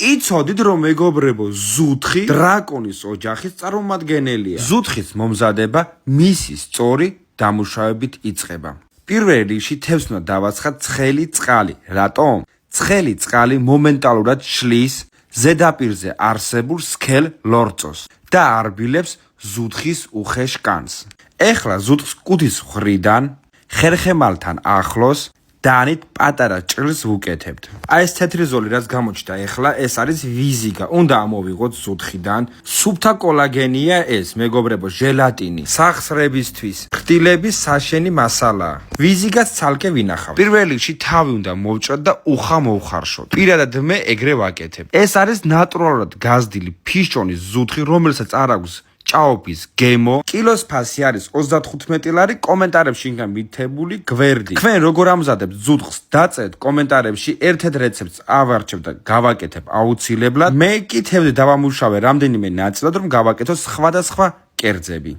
იცოდით რომ მეგობრებო, ზუთხი დრაკონის ოჯახის წარმომადგენელია. ზუთხის მომზადება მისი სწორი დამუშავებით იწყება. პირველ რიგში თევზს უნდა დავაცხათ ცხელი წყალი. რატომ? ცხელი წყალი მომენტალურად შლის ზედაპირზე არსებულ სქელ ლორწოს და არბილებს ზუთხის უხეშ კანს. ეხლა ზუთხს კუდის მხრიდან ხერხემალთან ახლოს დანით პატარა ჭრილს ვუკეთებთ. აი ეს თეთრი ზოლი რაც გამოჩნდა ეხლა, ეს არის ვიზიგა. უნდა ამოვიღოთ ზუთხიდან. სუფთა კოლაგენია ეს, მეგობრებო, ჟელატინი. სახსრებისთვის ფრთილების საშენი მასალაა. ვიზიგას ცალკე ვინახავთ. პირველ რიგში თავი უნდა მოვჭრათ და უხა მოვხარშოთ. პირადად მე ეგრე ვაკეთებ. ეს არის ნატურალურად გაზრდილი ფიშონის ზუთხი, რომელსაც არ აქვს ჭაობის გემო. კილოს ფასი არის 35 ლარი. კომენტარებში იქნება მითებული გვერდი. თქვენ როგორ ამზადებთ ზუთხს, დაწერთ კომენტარებში. ერთ-ერთ რეცეპტს ავარჩევ და გავაკეთებ აუცილებლად. მე კი თევზი დავამუშავე რამდენიმე ნაწილად, რომ გავაკეთოს სხვადასხვა კერძები.